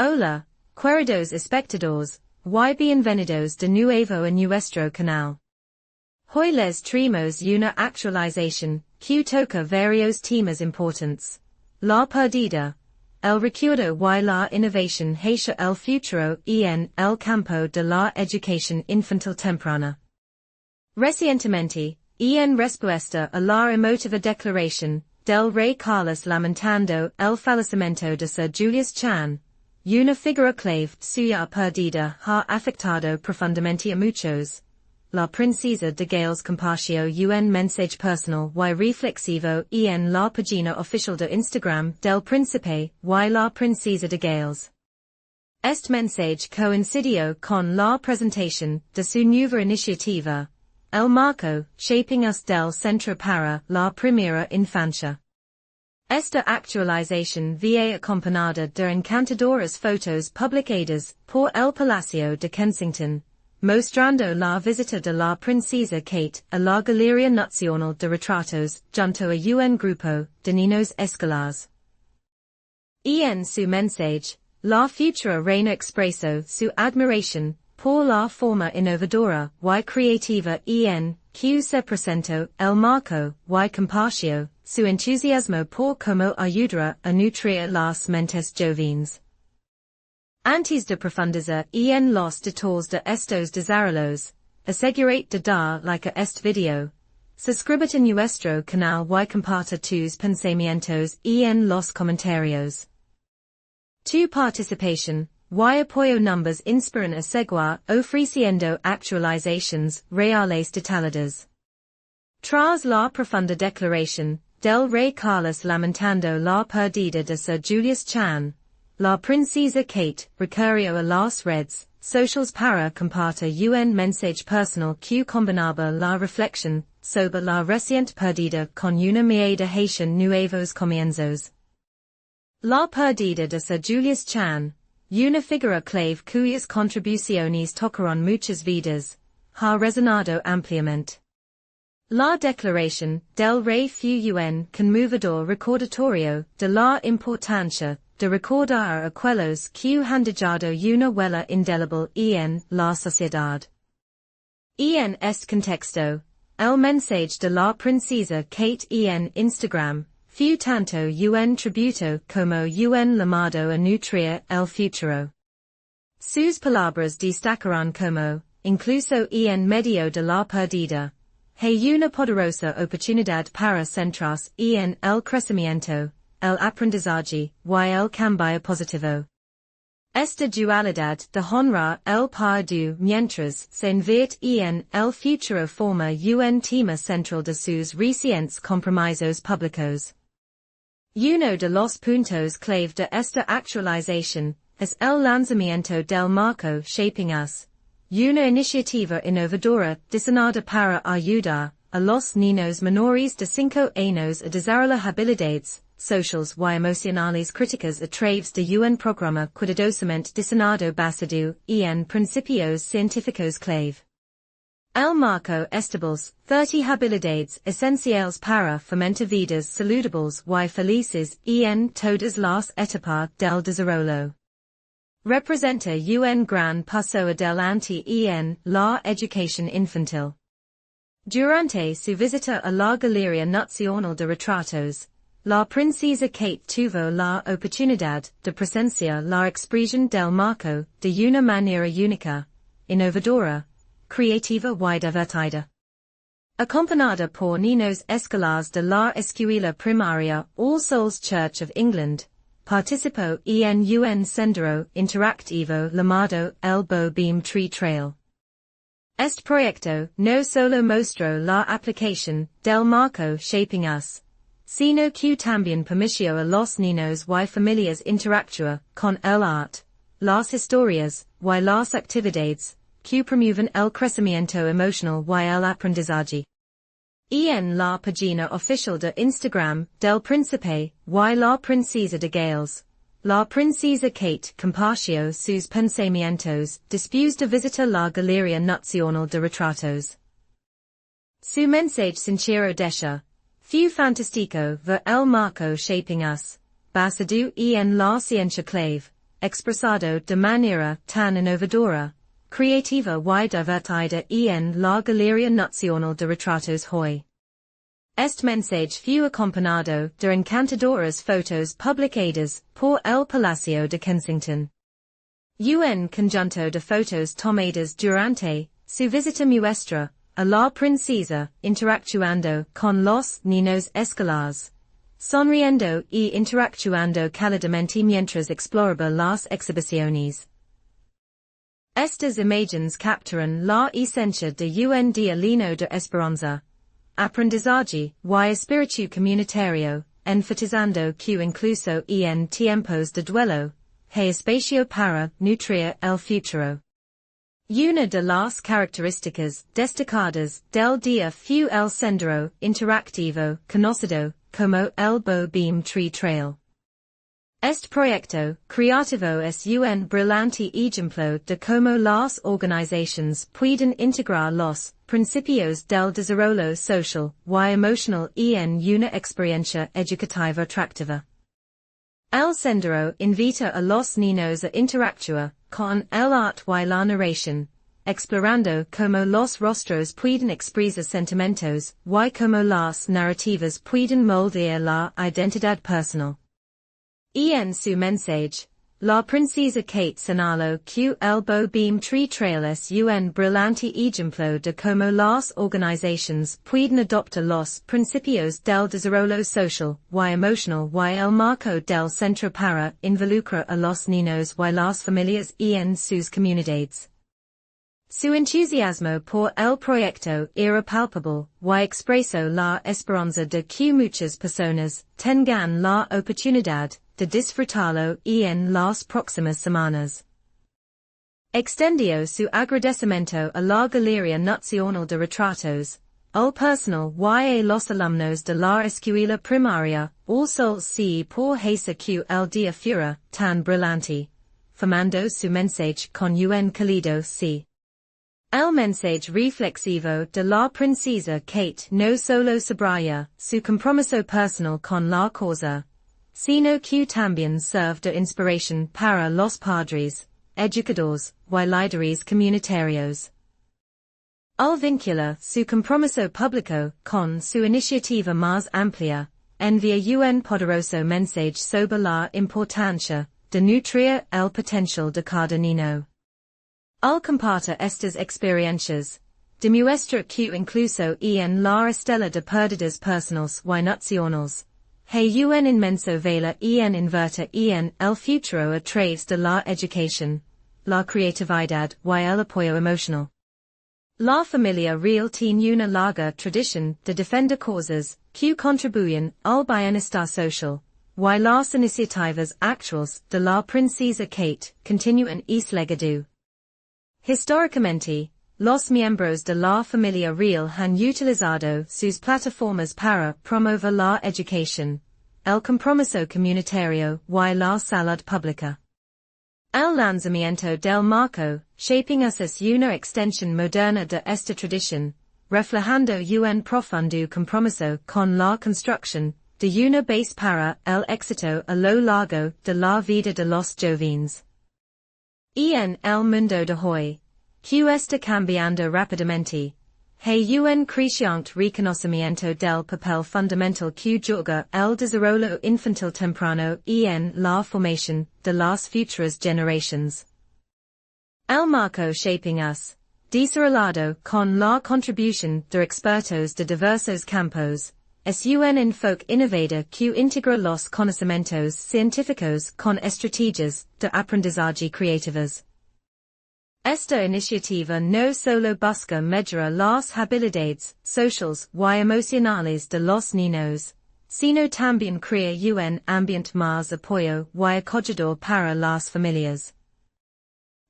Hola, queridos espectadores, y bienvenidos de nuevo a nuestro canal. Hoy les traemos una actualización que toca varios temas importantes. La pérdida, el recuerdo y la innovación hacia el futuro en el campo de la educación infantil temprana. Recientemente, en respuesta a la emotiva declaración del rey Carlos lamentando el fallecimiento de Sir Julius Chan, una figura clave suya perdida ha afectado profundamente a muchos. La Princesa de Gales compartió un mensaje personal y reflexivo en la página oficial de Instagram del Príncipe y la Princesa de Gales. Este mensaje coincidió con la presentación de su nueva iniciativa, el marco Shaping Us del Centro para la Primera Infancia. Esta actualización viene acompañada de encantadoras fotos publicadas por el Palacio de Kensington, mostrando la visita de la princesa Kate a la Galería Nacional de Retratos junto a un grupo de niños escolares. En su mensaje, la futura reina expresó su admiración por la forma innovadora y creativa en que se presentó el marco y compartió su entusiasmo por cómo ayudará a nutrir las mentes jóvenes. Antes de profundizar en los detalles de estos desarrollos, asegúrate de dar like a este video, suscríbete a nuestro canal y comparte tus pensamientos en los comentarios. Tu participación y apoyo numbers inspiran a seguir ofreciendo actualizaciones reales detalladas. Tras la profunda declaración del rey Carlos lamentando la pérdida de Sir Julius Chan, la princesa Kate recurrió a las redes sociales para compartir un mensaje personal que combinaba la reflexión sobre la reciente pérdida con una mirada hacia nuevos comienzos. La pérdida de Sir Julius Chan, una figura clave cuyas contribuciones tocaron muchas vidas, ha resonado ampliamente. La declaración del rey fue un conmovedor recordatorio de la importancia de recordar a aquellos que han dejado una huella indeleble en la sociedad. En este contexto, el mensaje de la princesa Kate en Instagram fue tanto un tributo como un llamado a nutrir el futuro. Sus palabras destacaron como, incluso en medio de la pérdida, hay una poderosa oportunidad para centrarse en el crecimiento, el aprendizaje y el cambio positivo. Esta dualidad de honrar el pasado mientras se invierte en el futuro forma un tema central de sus recientes compromisos públicos. Uno de los puntos clave de esta actualización es el lanzamiento del marco Shaping Us, una iniciativa innovadora diseñada para ayudar a los niños menores de 5 años a desarrollar habilidades sociales y emocionales críticas a través de un programa cuidadosamente diseñado basado en principios científicos clave. El marco establece 30 habilidades esenciales para fomentar vidas saludables y felices en todas las etapas del desarrollo. Representa un gran paso adelante en la educación infantil. Durante su visita a la Galería Nacional de Retratos, la princesa Kate tuvo la oportunidad de presenciar la expresión del marco de una manera única, innovadora, creativa y divertida. Acompañada por niños escolares de la escuela primaria All Souls Church of England, participó en un sendero interactivo llamado el Bow Beam Tree Trail. Este proyecto no solo mostró la aplicación del marco Shaping Us, sino que también permitió a los niños y familias interactuar con el arte, las historias y las actividades que promueven el crecimiento emocional y el aprendizaje. En la página oficial de Instagram del Príncipe y la Princesa de Gales, la princesa Kate compartió sus pensamientos después de visitar la Galería Nacional de Retratos. Su mensaje sincero decía, fue fantástico ver el marco Shaping Us, basado en la ciencia clave, expresado de manera tan innovadora, creativa y divertida en la Galería Nacional de Retratos hoy. Este mensaje fue acompañado de encantadoras fotos publicadas por el Palacio de Kensington. Un conjunto de fotos tomadas durante su visita muestra a la princesa interactuando con los niños escolares, sonriendo y interactuando cálidamente mientras exploraba las exhibiciones. Estas imágenes capturan la esencia de un día lleno de esperanza, aprendizaje y espíritu comunitario, enfatizando que incluso en tiempos de duelo, hay espacio para nutrir el futuro. Una de las características destacadas del día fue el sendero interactivo conocido como el Beam Tree Trail. Este proyecto creativo es un brillante ejemplo de cómo las organizaciones pueden integrar los principios del desarrollo social y emocional en una experiencia educativa atractiva. El sendero invita a los niños a interactuar con el arte y la narración, explorando cómo los rostros pueden expresar sentimientos y cómo las narrativas pueden moldear la identidad personal. En su mensaje, la princesa Kate señaló que el Beam Tree Trail es un brillante ejemplo de cómo las organizaciones pueden adoptar los principios del desarrollo social y emocional y el marco del centro para involucrar a los niños y las familias en sus comunidades. Su entusiasmo por el proyecto era palpable y expresó la esperanza de que muchas personas tengan la oportunidad de disfrutarlo en las próximas semanas. Extendió su agradecimiento a la Galería Nacional de Retratos, al personal y a los alumnos de la escuela primaria, All Souls C por hacer que el día fuera tan brillante, formando su mensaje con un cálido sí. El mensaje reflexivo de la princesa Kate no solo subraya su compromiso personal con la causa, sino que también sirve de inspiración para los padres, educadores y líderes comunitarios. Al vincular su compromiso público con su iniciativa más amplia, envía un poderoso mensaje sobre la importancia de nutrir el potencial de cada niño. Al compartir estas experiencias, demuestra que incluso en la estela de pérdidas personales y nacionales, hay un inmenso valor en invertir en el futuro a través de la educación, la creatividad y el apoyo emocional. La familia real tiene una larga tradición de defender causas que contribuyen al bienestar social, y las iniciativas actuales de la princesa Kate continúan ese legado. Históricamente, los miembros de la familia real han utilizado sus plataformas para promover la educación, el compromiso comunitario y la salud pública. El lanzamiento del marco Shaping Us es una extensión moderna de esta tradición, reflejando un profundo compromiso con la construcción de una base para el éxito a lo largo de la vida de los jóvenes. En el mundo de hoy, que está cambiando rápidamente, hay un creciente reconocimiento del papel fundamental que juega el desarrollo infantil temprano en la formación de las futuras generaciones. El marco Shaping Us, desarrollado con la contribución de expertos de diversos campos, es un enfoque innovador que integra los conocimientos científicos con estrategias de aprendizaje creativas. Esta iniciativa no solo busca mejorar las habilidades sociales y emocionales de los niños, sino también crea un ambiente más apoyo y acogedor para las familias.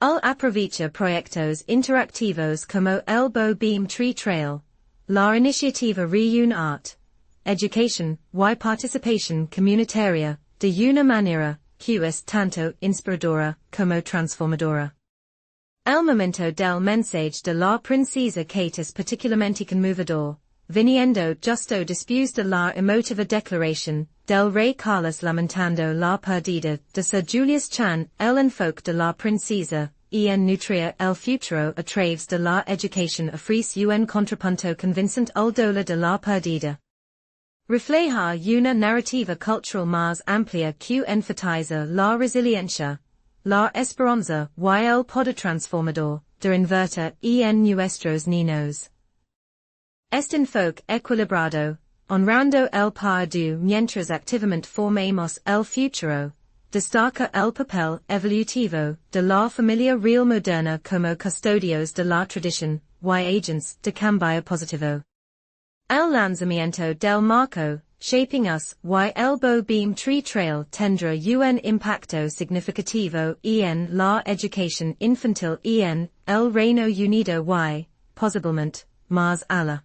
Al aprovechar proyectos interactivos como el Beam Tree Trail, la iniciativa reúne art, educación y participación comunitaria de una manera que es tanto inspiradora como transformadora. El momento del mensaje de la princesa Kate es particularmente conmovedor, viniendo justo después de la emotiva declaración del rey Carlos lamentando la pérdida de Sir Julius Chan, el enfoque de la princesa, en nutria el futuro a través de la educación ofrece un contrapunto convincente al dolor de la pérdida. Refleja una narrativa cultural más amplia que enfatiza la resiliencia, la esperanza y el poder transformador de invertir en nuestros niños. Este enfoque equilibrado, honrando el pasado mientras activamente formamos el futuro, destaca el papel evolutivo de la familia real moderna como custodios de la tradición y agentes de cambio positivo. El lanzamiento del marco, shaping us, y el beam tree trail tendrá un impacto significativo en la educación infantil en el Reino Unido y, posiblemente, más allá.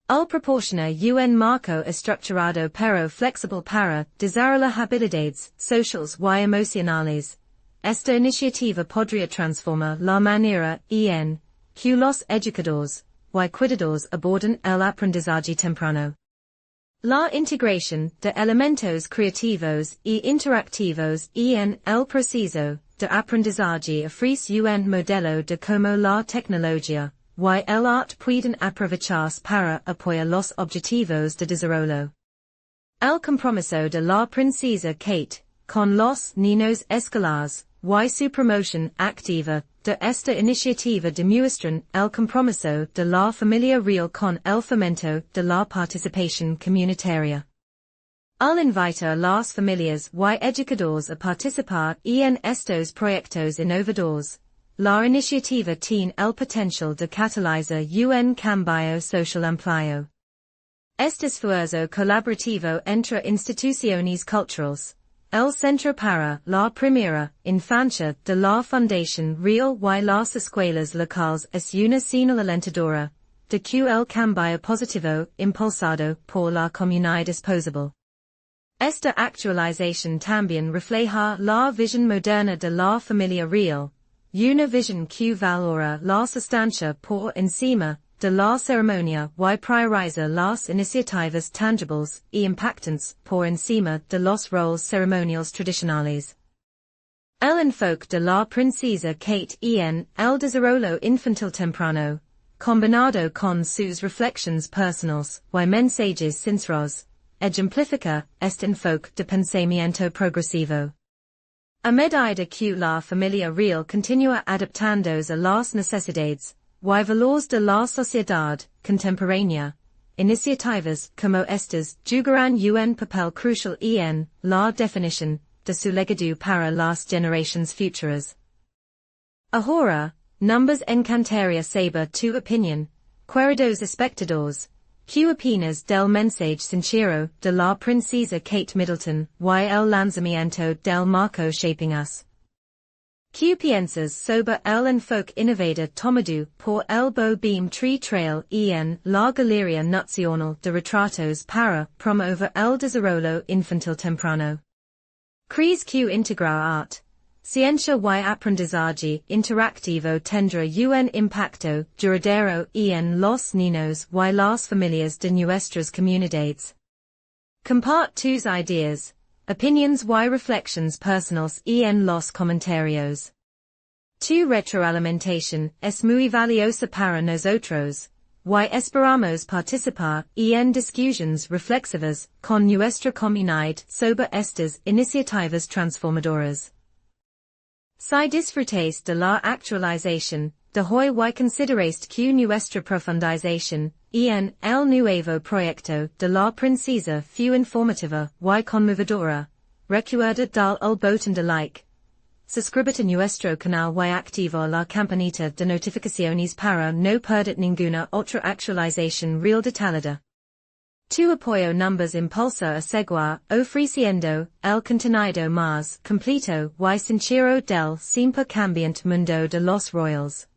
El proporciona un marco estructurado pero flexible para desarrollar habilidades sociales y emocionales. Esta iniciativa podría transformar la manera en que los educadores y cuidadores abordan el aprendizaje temprano. La integración de elementos creativos y interactivos en el proceso de aprendizaje ofrece un modelo de cómo la tecnología y el arte pueden aprovecharse para apoyar los objetivos de desarrollo. El compromiso de la princesa Kate con los niños escolares y su promoción activa de esta iniciativa demuestran el compromiso de la familia real con el fomento de la participación comunitaria. Al invitar a las familias y educadores a participar en estos proyectos innovadores, la iniciativa tiene el potencial de catalizar un cambio social amplio. Este esfuerzo colaborativo entre instituciones culturales, el Centro para la Primera Infancia de la Fundación Real y las escuelas locales es una señal alentadora de que el cambio positivo impulsado por la comunidad es posible. Esta actualización también refleja la visión moderna de la familia real, una visión que valora la sustancia por encima de la ceremonia y prioriza las iniciativas tangibles y impactantes por encima de los roles ceremoniales tradicionales. El enfoque de la princesa Kate en el desarrollo infantil temprano, combinado con sus reflexiones personales y mensajes sinceros, ejemplifica este enfoque de pensamiento progresivo. A medida que la familia real continúa adaptándose a las necesidades y valores de la sociedad contemporánea, iniciativas como estas jugarán un papel crucial en la definición de su legado para las generaciones futuras. Ahora, nos encantaría saber tu opinión, queridos espectadores. ¿Qué opinas del mensaje sincero de la princesa Kate Middleton y el lanzamiento del marco shaping us? ¿Qué piensas sobre el enfoque innovador tomado por el beam tree trail en la Galería Nacional de Retratos para promover el desarrollo infantil temprano? ¿Crees que integrar arte, ciencia y aprendizaje interactivo tendrá un impacto duradero en los niños y las familias de nuestras comunidades? Comparte tus ideas, opiniones y reflexiones personales en los comentarios. Tu retroalimentación es muy valiosa para nosotros, y esperamos participar en discusiones reflexivas con nuestra comunidad sobre estas iniciativas transformadoras. Si disfrutáis de la actualización de hoy y consideráis que nuestra profundización en el nuevo proyecto de la princesa fue informativa y conmovedora, recuerda dar el botón de like, suscríbete a nuestro canal y activa la campanita de notificaciones para no perder ninguna otra actualización real detallada. Tu apoyo nos impulsa a seguir ofreciendo el contenido más completo y sincero del siempre cambiante mundo de los royals.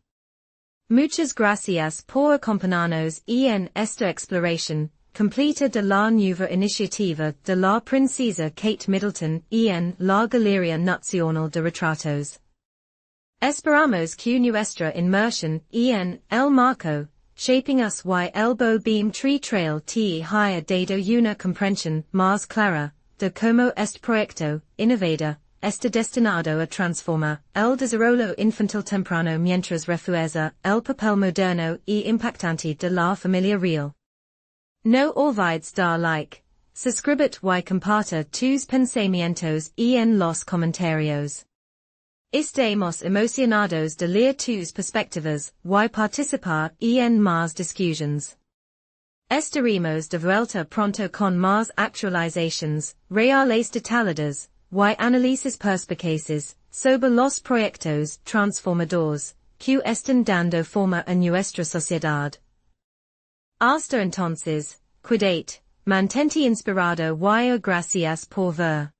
Muchas gracias por acompañarnos en esta exploración completa de la nueva iniciativa de la princesa Kate Middleton en la Galería Nacional de Retratos. Esperamos que nuestra inmersión en el marco shaping us y elbow beam tree trail te higher dado una comprensión más clara, de como este proyecto, innovador, este destinado a transformar el desarrollo infantil temprano mientras refuerza el papel moderno y impactante de la familia real. No olvides dar like, suscribit y comparta tus pensamientos en los comentarios. Estamos emocionados de leer tus perspectivas y participar en más discusiones. Estaremos de vuelta pronto con más actualizaciones, reales detalladas, y análisis perspicaces, sobre los proyectos transformadores, que están dando forma a nuestra sociedad. Hasta entonces, cuídate, mantente inspirado y gracias por ver.